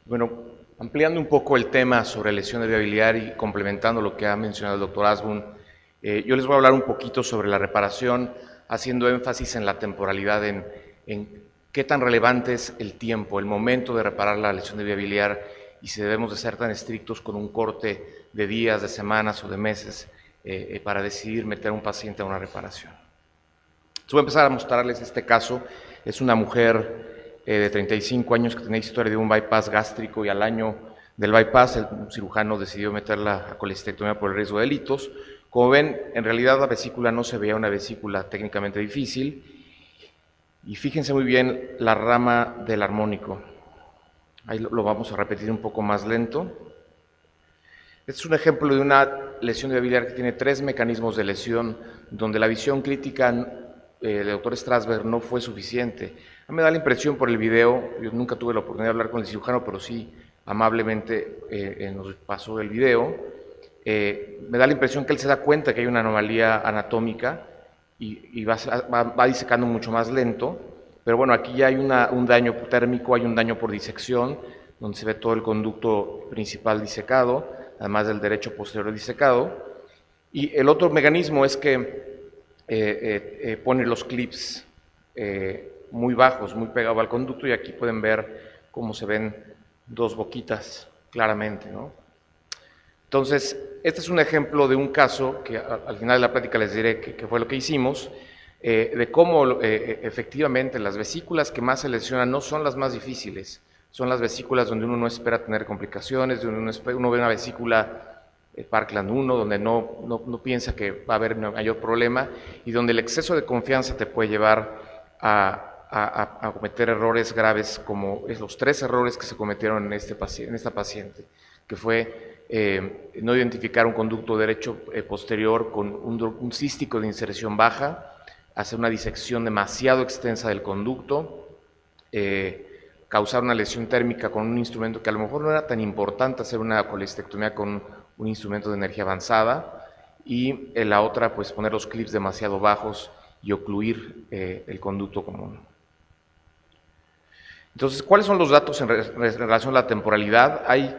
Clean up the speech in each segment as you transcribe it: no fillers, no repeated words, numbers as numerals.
Bueno, ampliando un poco el tema sobre lesiones de biliar y complementando lo que ha mencionado el doctor Asbun, yo les voy a hablar un poquito sobre la reparación, haciendo énfasis en la temporalidad, en qué tan relevante es el tiempo, el momento de reparar la lesión de vía biliar y si debemos de ser tan estrictos con un corte de días, de semanas o de meses para decidir meter a un paciente a una reparación. Entonces voy a empezar a mostrarles este caso. Es una mujer de 35 años que tenía historia de un bypass gástrico y al año del bypass el cirujano decidió meterla a colestectomía por el riesgo de litos. Como ven, en realidad la vesícula no se veía una vesícula técnicamente difícil y fíjense muy bien la rama del armónico. Ahí lo vamos a repetir un poco más lento. Este es un ejemplo de una lesión de biliar que tiene 3 mecanismos de lesión donde la visión crítica del doctor Strasberg no fue suficiente. A mí me da la impresión por el video, yo nunca tuve la oportunidad de hablar con el cirujano, pero sí amablemente nos pasó el video. Me da la impresión que él se da cuenta que hay una anomalía anatómica y va disecando mucho más lento, pero bueno, aquí ya hay un daño térmico, hay un daño por disección, donde se ve todo el conducto principal disecado, además del derecho posterior disecado. Y el otro mecanismo es que pone los clips muy bajos, muy pegados al conducto, y aquí pueden ver cómo se ven 2 boquitas claramente, ¿no? Entonces, este es un ejemplo de un caso que al final de la plática les diré qué fue lo que hicimos, de cómo efectivamente las vesículas que más se lesionan no son las más difíciles, son las vesículas donde uno no espera tener complicaciones, donde uno ve una vesícula Parkland 1, donde no piensa que va a haber mayor problema y donde el exceso de confianza te puede llevar a cometer errores graves, como los 3 errores que se cometieron en esta paciente, que fue no identificar un conducto derecho posterior con un cístico de inserción baja, hacer una disección demasiado extensa del conducto, causar una lesión térmica con un instrumento que a lo mejor no era tan importante hacer una colestectomía con un instrumento de energía avanzada, y en la otra, pues poner los clips demasiado bajos y ocluir el conducto común. Entonces, ¿cuáles son los datos en relación a la temporalidad? Hay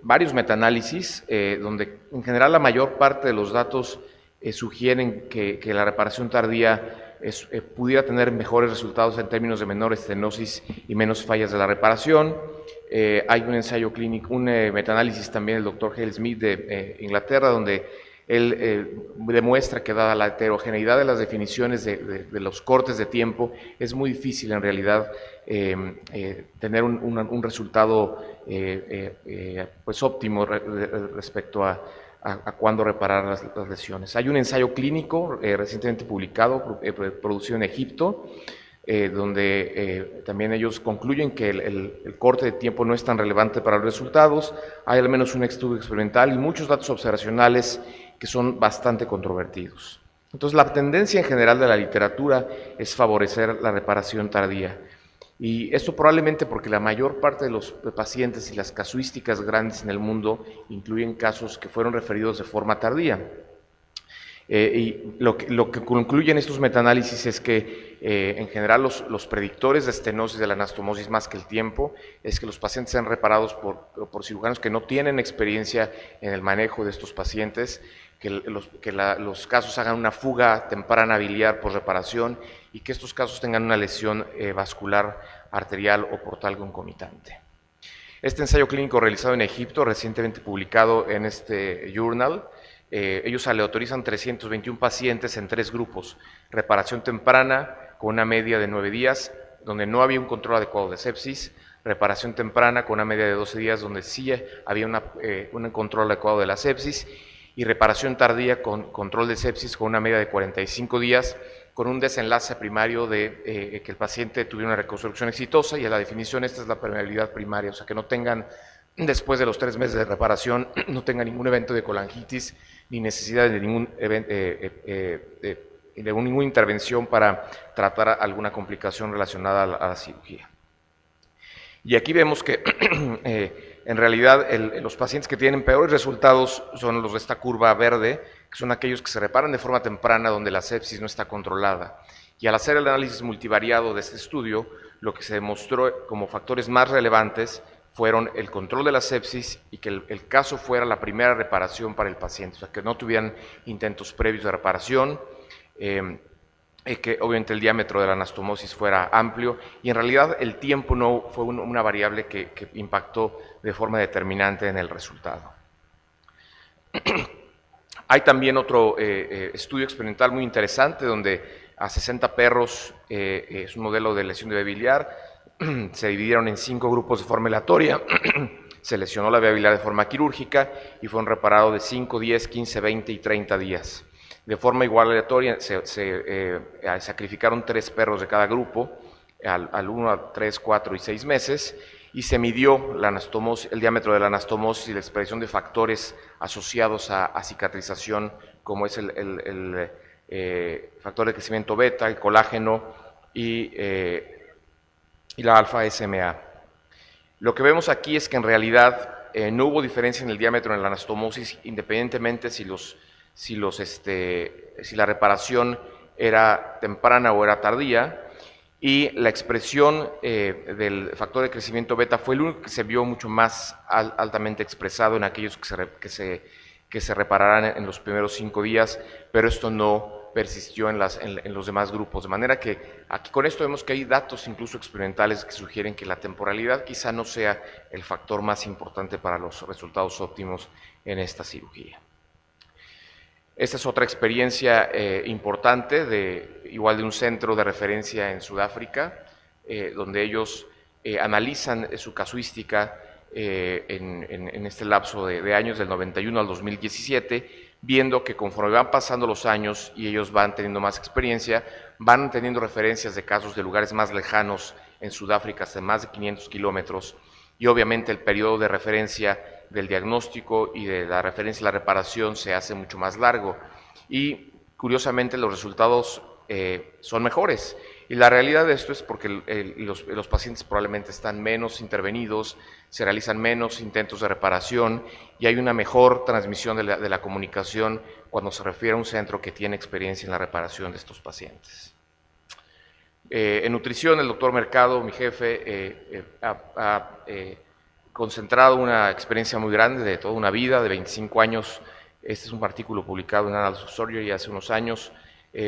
varios metaanálisis donde en general la mayor parte de los datos sugieren que la reparación tardía pudiera tener mejores resultados en términos de menor estenosis y menos fallas de la reparación. Hay un ensayo clínico, un metaanálisis también del doctor Hale Smith de Inglaterra, donde él demuestra que dada la heterogeneidad de las definiciones de los cortes de tiempo, es muy difícil en realidad tener un resultado pues óptimo respecto a cuándo reparar las lesiones. Hay un ensayo clínico recientemente publicado, producido en Egipto, donde también ellos concluyen que el corte de tiempo no es tan relevante para los resultados. Hay al menos un estudio experimental y muchos datos observacionales que son bastante controvertidos. Entonces, la tendencia en general de la literatura es favorecer la reparación tardía. Y esto probablemente porque la mayor parte de los pacientes y las casuísticas grandes en el mundo incluyen casos que fueron referidos de forma tardía. Y lo que concluyen estos metaanálisis es que en general los predictores de estenosis de la anastomosis más que el tiempo es que los pacientes sean reparados por cirujanos que no tienen experiencia en el manejo de estos pacientes, que los casos hagan una fuga temprana biliar por reparación y que estos casos tengan una lesión vascular arterial o portal concomitante. Este ensayo clínico realizado en Egipto, recientemente publicado en este journal, ellos aleatorizan 321 pacientes en 3 grupos: reparación temprana con una media de 9 días, donde no había un control adecuado de sepsis; reparación temprana con una media de 12 días, donde sí había un control adecuado de la sepsis; y reparación tardía con control de sepsis con una media de 45 días, con un desenlace primario de que el paciente tuviera una reconstrucción exitosa, y a la definición esta es la permeabilidad primaria, o sea que no tengan, después de los 3 meses de reparación, no tenga ningún evento de colangitis ni necesidad de ninguna intervención para tratar alguna complicación relacionada a la cirugía. Y aquí vemos que en realidad los pacientes que tienen peores resultados son los de esta curva verde, que son aquellos que se reparan de forma temprana donde la sepsis no está controlada. Y al hacer el análisis multivariado de este estudio, lo que se demostró como factores más relevantes fueron el control de la sepsis y que el caso fuera la primera reparación para el paciente, o sea, que no tuvieran intentos previos de reparación, que obviamente el diámetro de la anastomosis fuera amplio, y en realidad el tiempo no fue una variable que impactó de forma determinante en el resultado. Hay también otro estudio experimental muy interesante donde a 60 perros, es un modelo de lesión de vía biliar, se dividieron en 5 grupos de forma aleatoria, se lesionó la vía biliar de forma quirúrgica y fueron reparados de 5, 10, 15, 20 y 30 días. De forma igual aleatoria se sacrificaron 3 perros de cada grupo, al 1, a 3, 4 y 6 meses, y se midió la anastomosis, el diámetro de la anastomosis y la expresión de factores asociados a cicatrización, como es el factor de crecimiento beta, el colágeno y la alfa-SMA. Lo que vemos aquí es que en realidad no hubo diferencia en el diámetro en la anastomosis, independientemente si la reparación era temprana o era tardía, y la expresión del factor de crecimiento beta fue el único que se vio mucho más altamente expresado en aquellos que se repararan en los primeros 5 días, pero esto no persistió en los demás grupos, de manera que aquí con esto vemos que hay datos incluso experimentales que sugieren que la temporalidad quizá no sea el factor más importante para los resultados óptimos en esta cirugía. Esta es otra experiencia importante, igual de un centro de referencia en Sudáfrica, donde ellos analizan su casuística en este lapso de años, del 91 al 2017, viendo que conforme van pasando los años y ellos van teniendo más experiencia, van teniendo referencias de casos de lugares más lejanos en Sudáfrica, hasta más de 500 kilómetros, y obviamente el periodo de referencia del diagnóstico y de la referencia a la reparación se hace mucho más largo, y curiosamente los resultados son mejores. Y la realidad de esto es porque los pacientes probablemente están menos intervenidos, se realizan menos intentos de reparación y hay una mejor transmisión de la comunicación cuando se refiere a un centro que tiene experiencia en la reparación de estos pacientes. En nutrición, el doctor Mercado, mi jefe, ha concentrado una experiencia muy grande de toda una vida, de 25 años. Este es un artículo publicado en Annals of Surgery hace unos años,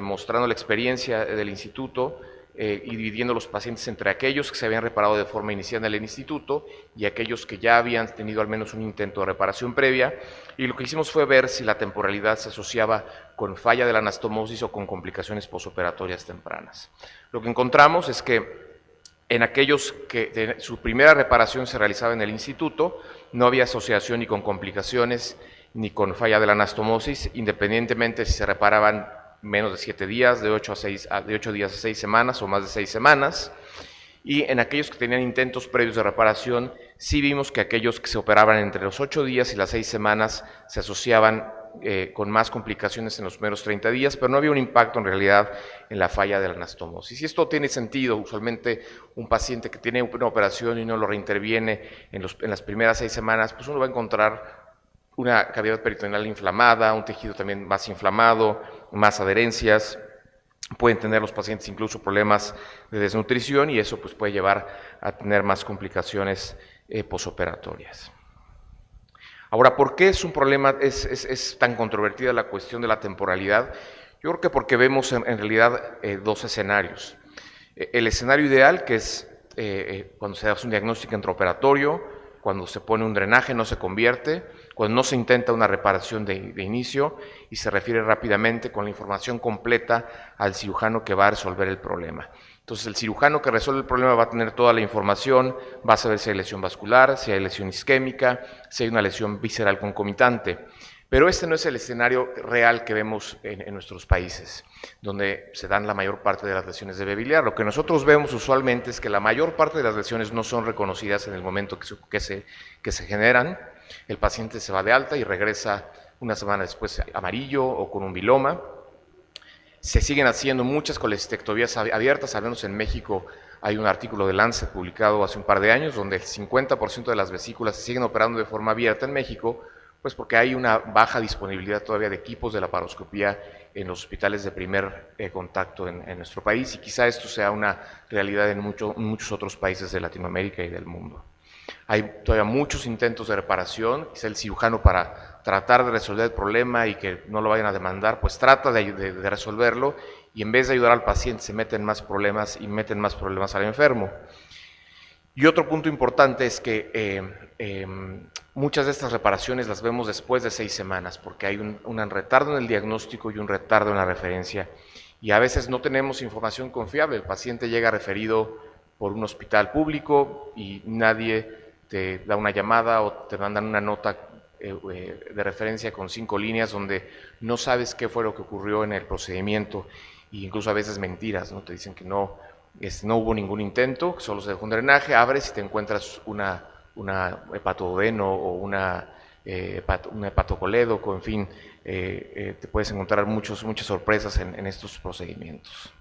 mostrando la experiencia del instituto y dividiendo los pacientes entre aquellos que se habían reparado de forma inicial en el instituto y aquellos que ya habían tenido al menos un intento de reparación previa. Y lo que hicimos fue ver si la temporalidad se asociaba con falla de la anastomosis o con complicaciones posoperatorias tempranas. Lo que encontramos es que en aquellos que su primera reparación se realizaba en el instituto, no había asociación ni con complicaciones ni con falla de la anastomosis, independientemente si se reparaban menos de 7 días, de 8 días a 6 semanas o más de 6 semanas. Y en aquellos que tenían intentos previos de reparación, sí vimos que aquellos que se operaban entre los 8 días y las 6 semanas se asociaban con más complicaciones en los primeros 30 días, pero no había un impacto en realidad en la falla de la anastomosis. Y esto tiene sentido. Usualmente un paciente que tiene una operación y no lo reinterviene en las primeras 6 semanas, pues uno va a encontrar una cavidad peritoneal inflamada, un tejido también más inflamado, más adherencias. Pueden tener los pacientes incluso problemas de desnutrición y eso pues, puede llevar a tener más complicaciones posoperatorias. Ahora, ¿por qué es un problema, es tan controvertida la cuestión de la temporalidad? Yo creo que porque vemos en realidad 2 escenarios. El escenario ideal, que es cuando se hace un diagnóstico intraoperatorio, cuando se pone un drenaje no se convierte, cuando no se intenta una reparación de inicio y se refiere rápidamente con la información completa al cirujano que va a resolver el problema. Entonces el cirujano que resuelve el problema va a tener toda la información, va a saber si hay lesión vascular, si hay lesión isquémica, si hay una lesión visceral concomitante. Pero este no es el escenario real que vemos en nuestros países, donde se dan la mayor parte de las lesiones de vía biliar. Lo que nosotros vemos usualmente es que la mayor parte de las lesiones no son reconocidas en el momento que se generan. El paciente se va de alta y regresa una semana después amarillo o con un viloma. Se siguen haciendo muchas colecistectomías abiertas, al menos en México hay un artículo de Lancet publicado hace un par de años donde el 50% de las vesículas se siguen operando de forma abierta en México, pues porque hay una baja disponibilidad todavía de equipos de laparoscopía en los hospitales de primer contacto en nuestro país y quizá esto sea una realidad en muchos otros países de Latinoamérica y del mundo. Hay todavía muchos intentos de reparación, quizá el cirujano para tratar de resolver el problema y que no lo vayan a demandar, pues trata de resolverlo y en vez de ayudar al paciente se meten más problemas y meten más problemas al enfermo. Y otro punto importante es que muchas de estas reparaciones las vemos después de 6 semanas, porque hay un retardo en el diagnóstico y un retardo en la referencia. Y a veces no tenemos información confiable. El paciente llega referido por un hospital público y nadie te da una llamada o te mandan una nota de referencia con 5 líneas donde no sabes qué fue lo que ocurrió en el procedimiento, e incluso a veces mentiras, ¿no? Te dicen que no hubo ningún intento, solo se dejó un drenaje, abres y te encuentras una hepatoduodeno o un hepatocoledo, en fin, te puedes encontrar muchas sorpresas en estos procedimientos.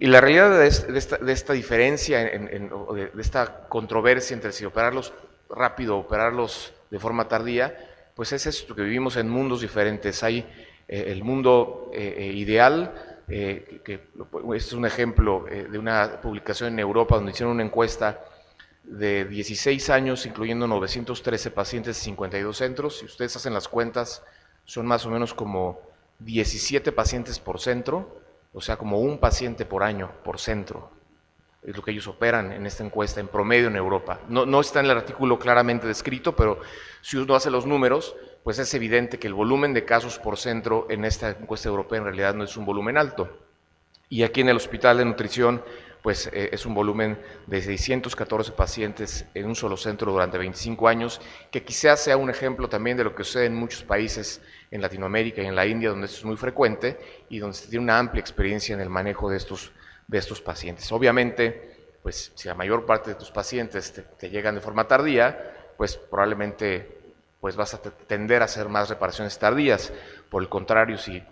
Y la realidad de esta diferencia, de esta controversia entre si operarlos rápido o operarlos de forma tardía, pues es esto, que vivimos en mundos diferentes. Hay el mundo ideal, este es un ejemplo de una publicación en Europa donde hicieron una encuesta de 16 años, incluyendo 913 pacientes de 52 centros. Si ustedes hacen las cuentas, son más o menos como 17 pacientes por centro, o sea, como un paciente por año, por centro. Es lo que ellos operan en esta encuesta en promedio en Europa. No está en el artículo claramente descrito, pero si uno hace los números, pues es evidente que el volumen de casos por centro en esta encuesta europea en realidad no es un volumen alto. Y aquí en el Hospital de Nutrición, pues es un volumen de 614 pacientes en un solo centro durante 25 años, que quizás sea un ejemplo también de lo que sucede en muchos países en Latinoamérica y en la India, donde esto es muy frecuente y donde se tiene una amplia experiencia en el manejo de estos pacientes. Obviamente, pues si la mayor parte de tus pacientes te llegan de forma tardía, pues probablemente pues vas a tender a hacer más reparaciones tardías. Por el contrario, si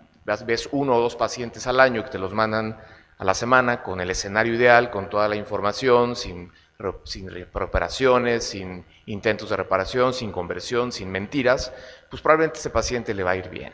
ves 1 o 2 pacientes al año que te los mandan a la semana con el escenario ideal, con toda la información, sin operaciones, sin intentos de reparación, sin conversión, sin mentiras, pues probablemente a ese paciente le va a ir bien.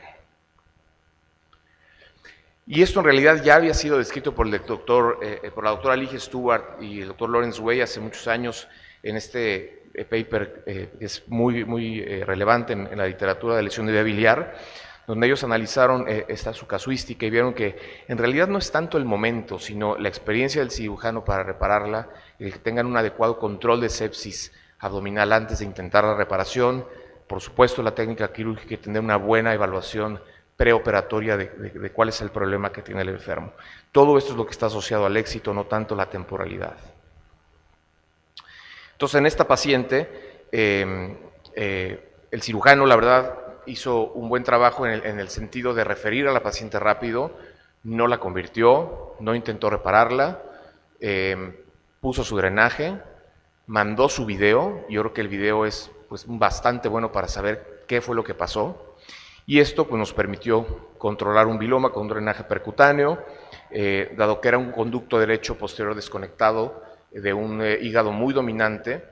Y esto en realidad ya había sido descrito por la doctora Lige Stewart y el doctor Lawrence Way hace muchos años en este paper que es muy relevante en la literatura de lesión de vía biliar, donde ellos analizaron su casuística y vieron que en realidad no es tanto el momento, sino la experiencia del cirujano para repararla, el que tengan un adecuado control de sepsis abdominal antes de intentar la reparación, por supuesto la técnica quirúrgica y tener una buena evaluación preoperatoria de cuál es el problema que tiene el enfermo. Todo esto es lo que está asociado al éxito, no tanto la temporalidad. Entonces, en esta paciente, el cirujano, la verdad, hizo un buen trabajo en el sentido de referir a la paciente rápido, no la convirtió, no intentó repararla, puso su drenaje, mandó su video. Yo creo que el video es pues, bastante bueno para saber qué fue lo que pasó. Y esto pues, nos permitió controlar un biloma con un drenaje percutáneo, dado que era un conducto derecho posterior desconectado de un hígado muy dominante,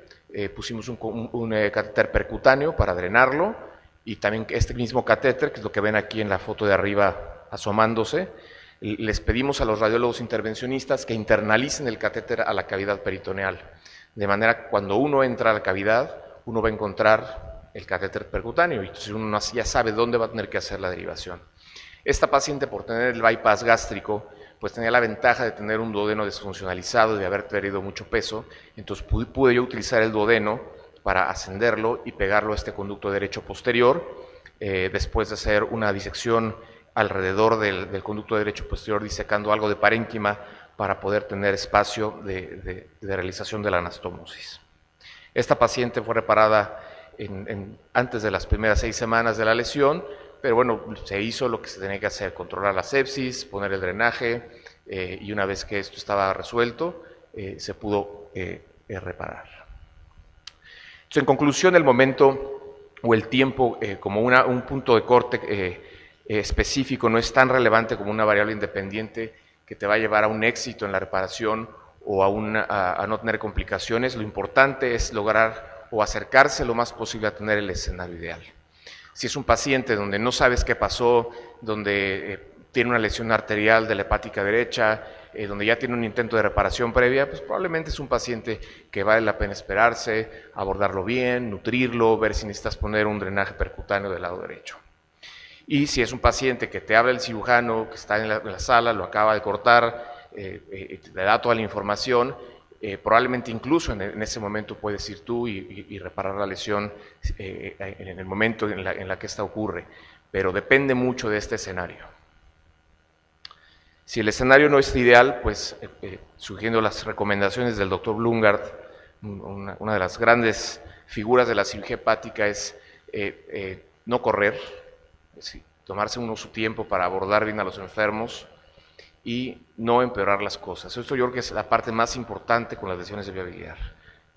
pusimos un catéter percutáneo para drenarlo, y también este mismo catéter, que es lo que ven aquí en la foto de arriba asomándose, les pedimos a los radiólogos intervencionistas que internalicen el catéter a la cavidad peritoneal, de manera que cuando uno entra a la cavidad, uno va a encontrar el catéter percutáneo, y entonces uno ya sabe dónde va a tener que hacer la derivación. Esta paciente, por tener el bypass gástrico, pues tenía la ventaja de tener un duodeno desfuncionalizado y de haber perdido mucho peso, entonces pude yo utilizar el duodeno para ascenderlo y pegarlo a este conducto derecho posterior, después de hacer una disección alrededor del conducto derecho posterior, disecando algo de parénquima para poder tener espacio de realización de la anastomosis. Esta paciente fue reparada antes de las primeras 6 semanas de la lesión, pero bueno, se hizo lo que se tenía que hacer, controlar la sepsis, poner el drenaje, y una vez que esto estaba resuelto, se pudo reparar. Entonces, en conclusión, el momento o el tiempo como un punto de corte específico no es tan relevante como una variable independiente que te va a llevar a un éxito en la reparación o a no tener complicaciones. Lo importante es lograr o acercarse lo más posible a tener el escenario ideal. Si es un paciente donde no sabes qué pasó, donde tiene una lesión arterial de la hepática derecha, donde ya tiene un intento de reparación previa, pues probablemente es un paciente que vale la pena esperarse, abordarlo bien, nutrirlo, ver si necesitas poner un drenaje percutáneo del lado derecho. Y si es un paciente que te habla el cirujano, que está en la sala, lo acaba de cortar, te da toda la información, probablemente incluso en ese momento puedes ir tú y reparar la lesión en el momento en la que esta ocurre, pero depende mucho de este escenario. Si el escenario no es ideal, pues siguiendo las recomendaciones del doctor Blumgart, una de las grandes figuras de la cirugía hepática es no correr, tomarse uno su tiempo para abordar bien a los enfermos y no empeorar las cosas. Esto yo creo que es la parte más importante con las lesiones de vía biliar.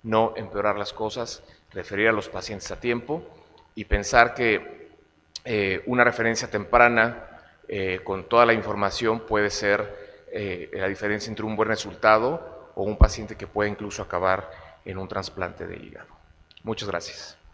No empeorar las cosas, referir a los pacientes a tiempo y pensar que una referencia temprana con toda la información puede ser la diferencia entre un buen resultado o un paciente que puede incluso acabar en un trasplante de hígado. Muchas gracias.